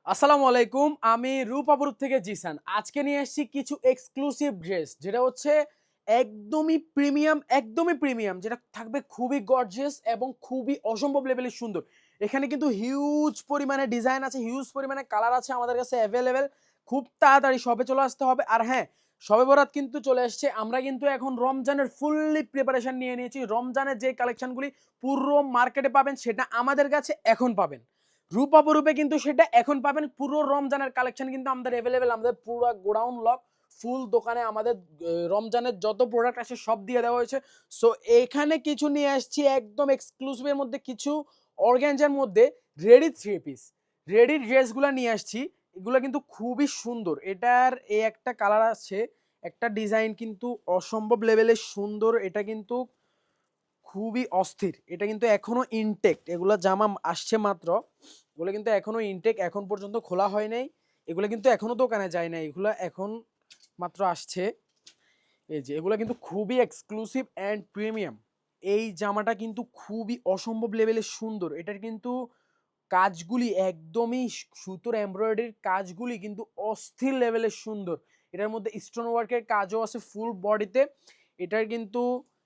আসসালামু আলাইকুম। আমি রূপাপুর থেকে জিসান। আজকে নিয়ে এসেছি কিছু এক্সক্লুসিভ ড্রেস যেটা হচ্ছে একদমই প্রিমিয়াম যেটা থাকবে খুবই গর্জিয়াস এবং খুবই অসম্ভব লেভেলের সুন্দর। এখানে কিন্তু হিউজ পরিমাণে ডিজাইন আছে, হিউজ পরিমাণে কালার আছে আমাদের কাছে অ্যাভেলেবেল। খুব তাড়াতাড়ি শপে চলে আসতে হবে। আর হ্যাঁ, শবে বরাত কিন্তু চলে এসছে। আমরা কিন্তু এখন রমজানের ফুললি প্রিপারেশন নিয়ে নিয়েছি। রমজানের যে কালেকশনগুলি পুরো মার্কেটে পাবেন সেটা আমাদের কাছে এখন পাবেন। রূপাপরূপে কিন্তু সেটা এখন পাবেন। পুরো রমজানের কালেকশন কিন্তু আমাদের অ্যাভেলেবেল। আমাদের পুরো গোডাউন লক ফুল দোকানে আমাদের রমজানের যত প্রোডাক্ট আছে সব দিয়ে দেওয়া হয়েছে। সো এখানে কিছু নিয়ে আসছি একদম এক্সক্লুসিভের মধ্যে, কিছু অর্গ্যানজার মধ্যে রেডি থ্রি পিস, রেডি ড্রেসগুলো নিয়ে আসছি। এগুলো কিন্তু খুবই সুন্দর। এটার এই একটা কালার আছে, একটা ডিজাইন কিন্তু অসম্ভব লেভেলের সুন্দর। এটা কিন্তু খুবই অস্থির। এটা কিন্তু এখনো ইনটেক্ট, এগুলো জামা আসছে মাত্র। এগুলো কিন্তু এখনো ইনটেক, এখন পর্যন্ত খোলা হয় নাই। এগুলো কিন্তু এখনো দোকানে যায় না, এগুলো এখন মাত্র আসছে। এই যে এগুলো কিন্তু খুবই এক্সক্লুসিভ অ্যান্ড প্রিমিয়াম। এই জামাটা কিন্তু খুবই অসম্ভব লেভেলের সুন্দর। এটার কিন্তু কাজগুলি একদমই সুতোর এমব্রয়ডারির কাজগুলি কিন্তু অস্থির লেভেলের সুন্দর। এটার মধ্যে স্টোন ওয়ার্কের কাজও আছে ফুল বডিতে। এটার কিন্তু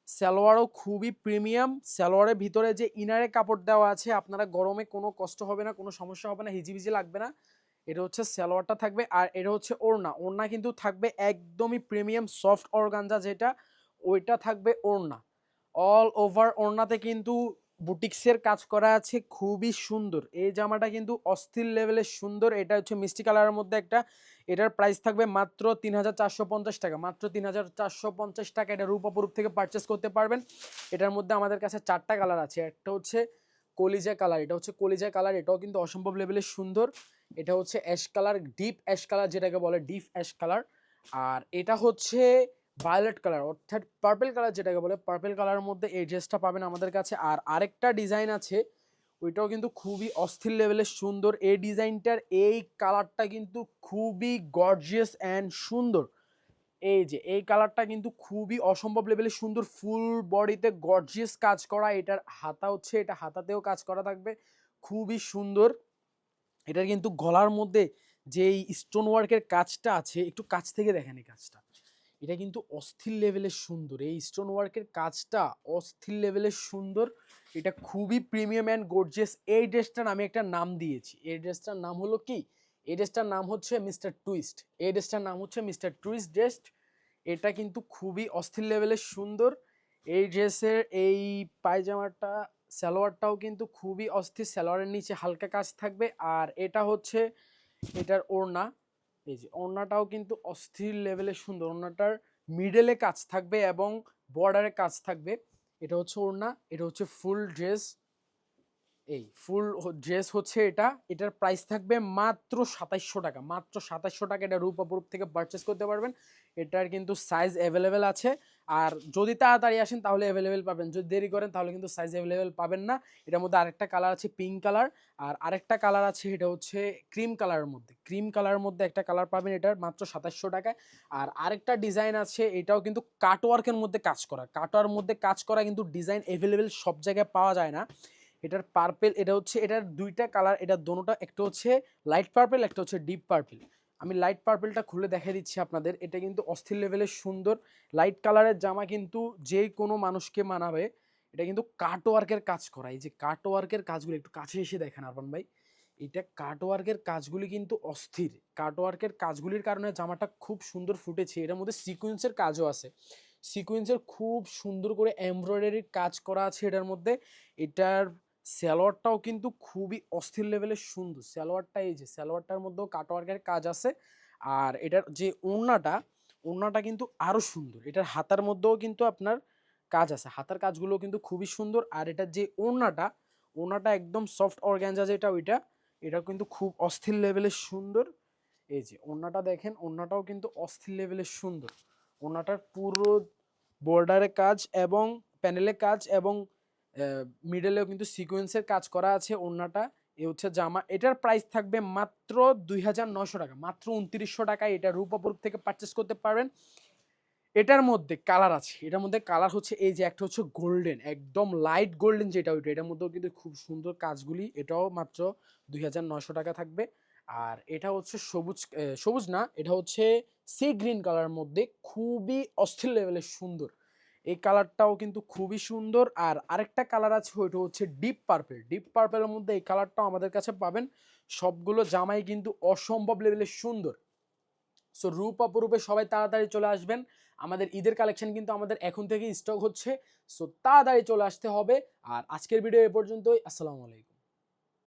সালোয়ারও খুবই প্রিমিয়াম। সালোয়ারের ভিতরে যে ইনারে কাপড় দেওয়া আছে, আপনারা গরমে কোনো কষ্ট হবে না, কোনো সমস্যা হবে না, হিজিবিজি লাগবে না। এটা হচ্ছে সালোয়ারটা থাকবে। আর এটা হচ্ছে ওড়না। ওড়না কিন্তু থাকবে একদমই প্রিমিয়াম সফট অর্গানজা যেটা, ওইটা থাকবে ওড়না। অল ওভার ওড়নাতে কিন্তু বুটিক্সের কাজ করা আছে, খুবই সুন্দর। এই জামাটা কিন্তু অস্থির লেভেলের সুন্দর। এটা হচ্ছে মিষ্টি কালারের মধ্যে একটা। এটার প্রাইস থাকবে মাত্র ৩,৪৫০ টাকা, মাত্র ৩,৪৫০ টাকা। এটা রূপাপরূপ থেকে পারচেস করতে পারবেন। এটার মধ্যে আমাদের কাছে 4টা কালার আছে। একটা হচ্ছে কলিজা কালার, এটা হচ্ছে কলিজা কালার, এটাও কিন্তু অসম্ভব লেভেলের সুন্দর। এটা হচ্ছে ash colour, deep ash colour যেটাকে বলে, ডিপ অ্যাশ কালার। আর এটা হচ্ছে ভায়োলেট কালার, অর্থাৎ পার্পল কালার যেটাকে বলে, পার্পল কালারের মধ্যে এই ড্রেসটা পাবেন আমাদের কাছে। আর আরেকটা ডিজাইন আছে, ওইটাও কিন্তু খুবই অস্থির লেভেলের সুন্দর। এই ডিজাইনটার এই কালারটা কিন্তু খুবই গর্জিয়াস অ্যান্ড সুন্দর। এই যে এই কালারটা কিন্তু খুবই অসম্ভব লেভেলের সুন্দর, ফুল বডিতে গর্জিয়াস কাজ করা। এটার হাতা হচ্ছে, এটা হাতাতেও কাজ করা থাকবে, খুবই সুন্দর। এটার কিন্তু গলার মধ্যে যেই স্টোন ওয়ার্কের কাজটা আছে, একটু কাছ থেকে দেখেন এই কাজটা, এটা কিন্তু অস্থির লেভেলের সুন্দর। এই স্টোন ওয়ার্কের কাজটা অস্থির লেভেলের সুন্দর। এটা খুবই প্রিমিয়াম অ্যান্ড গর্জিয়াস। এই ড্রেসটার আমি একটা নাম দিয়েছি। এই ড্রেসটার নাম হলো কি, এই ড্রেসটার নাম হচ্ছে মিস্টার টুইস্ট। এই ড্রেসটার নাম হচ্ছে মিস্টার টুইস্ট ড্রেস। এটা কিন্তু খুবই অস্থির লেভেলের সুন্দর। এই ড্রেসের এই পায়জামাটা, সালোয়ারটাও কিন্তু খুবই অস্থির। সালোয়ারের নিচে হালকা কাজ থাকবে। আর এটা হচ্ছে এটার ওড়না। এই যে ওড়নাটাও কিন্তু অস্থির লেভেলের সুন্দর। ওড়নাটার মিডলে কাজ থাকবে এবং বর্ডারে কাজ থাকবে। এটা হচ্ছে ওড়না, এটা হচ্ছে ফুল ড্রেস। এই ফুল ড্রেস হচ্ছে এটা। এটার প্রাইস থাকবে মাত্র ২৭০০ টাকা, মাত্র ২৭০০ টাকা। এটা রূপাপরূপ থেকে পারচেস করতে পারবেন। এটার কিন্তু সাইজ অ্যাভেলেবেল আছে। আর যদি তাড়াতাড়ি আসেন তাহলে অ্যাভেলেবেল পাবেন, যদি দেরি করেন তাহলে কিন্তু সাইজ অ্যাভেলেবেল পাবেন না। এটার মধ্যে আরেকটা কালার আছে পিঙ্ক কালার, আর আরেকটা কালার আছে এটা হচ্ছে ক্রিম কালারের মধ্যে। ক্রিম কালারের মধ্যে একটা কালার পাবেন, এটার মাত্র ২৭০০ টাকায়। আর আরেকটা ডিজাইন আছে, এটাও কিন্তু কাটওয়ার্কের মধ্যে কাজ করা। কাটওয়ার মধ্যে কাজ করা কিন্তু ডিজাইন অ্যাভেলেবেল সব জায়গায় পাওয়া যায় না। এটার পার্পেল, এটা হচ্ছে এটার দুইটা কালার, এটা দোনোটা, একটা হচ্ছে লাইট পার্পেল, একটা হচ্ছে ডিপ পার্পেল। আমি লাইট পার্পেলটা খুলে দেখিয়ে দিচ্ছি আপনাদের। এটা কিন্তু অস্থির লেভেলের সুন্দর। লাইট কালারের জামা কিন্তু যে কোনো মানুষকে মানাবে। এটা কিন্তু কাটওয়ার্কের কাজ করা। এই যে কাটওয়ার্কের কাজগুলো একটু কাছে এসে দেখেন আরমান ভাই, এটা কাটওয়ার্কের কাজগুলি কিন্তু অস্থির। কাটওয়ার্কের কাজগুলির কারণে জামাটা খুব সুন্দর ফুটেছে। এটার মধ্যে সিকোয়েন্সের কাজও আছে, সিকোয়েন্সের খুব সুন্দর করে এমব্রয়ডারির কাজ করা আছে এটার মধ্যে। এটার সালোয়ারটাও কিন্তু খুবই অস্থির লেভেলের সুন্দর। সালোয়ারটা, এই যে সালোয়ারটার মধ্যেও কাটওয়ার্কের কাজ আছে। আর এটার যে ওড়নাটা, ওড়নাটা কিন্তু আরো সুন্দর। এটার হাতার মধ্যেও কিন্তু আপনার কাজ আছে, হাতার কাজগুলো কিন্তু খুবই সুন্দর। আর এটার যে ওড়নাটা, ওড়নাটা একদম সফট অর্গানজা যেটা, ওইটা, এটা কিন্তু খুব অস্থির লেভেলের সুন্দর। এই যে ওড়নাটা দেখেন, ওড়নাটাও কিন্তু অস্থির লেভেলের সুন্দর। ওড়নাটার পুরো বর্ডারে কাজ এবং প্যানেলে কাজ এবং মিডলেও কিন্তু সিকোয়েন্সের কাজ করা আছে ওড়নাটা। এ হচ্ছে জামা। এটার প্রাইস থাকবে মাত্র ২৯০০ টাকা, মাত্র ২৯০০ টাকায় এটা রূপাপুর থেকে পারচেস করতে পারবেন। এটার মধ্যে কালার আছে, এটার মধ্যে কালার হচ্ছে এই যে একটা হচ্ছে গোল্ডেন, একদম লাইট গোল্ডেন যেটা, ওইটা, এটার মধ্যেও কিন্তু খুব সুন্দর কাজগুলি। এটাও মাত্র ২৯০০ টাকা থাকবে। আর এটা হচ্ছে সবুজ না, এটা হচ্ছে সি গ্রিন কালারের মধ্যে, খুবই অস্থির লেভেলের সুন্দর। এই কালারটাও কিন্তু খুবই সুন্দর। আর আরেকটা কালার আছে, ওইটা হচ্ছে ডিপ পার্পল। ডিপ পার্পলের মধ্যে এই কালারটাও আমাদের কাছে পাবেন। সবগুলো জামাই কিন্তু অসম্ভব লেভেলের সুন্দর। সো রূপ অপরূপে সবাই তাড়াতাড়ি চলে আসবেন। আমাদের ঈদের কালেকশন কিন্তু আমাদের এখন থেকেই স্টক হচ্ছে। সো তাড়াতাড়ি চলে আসতে হবে। আর আজকের ভিডিও এ পর্যন্তই। আসসালামু আলাইকুম।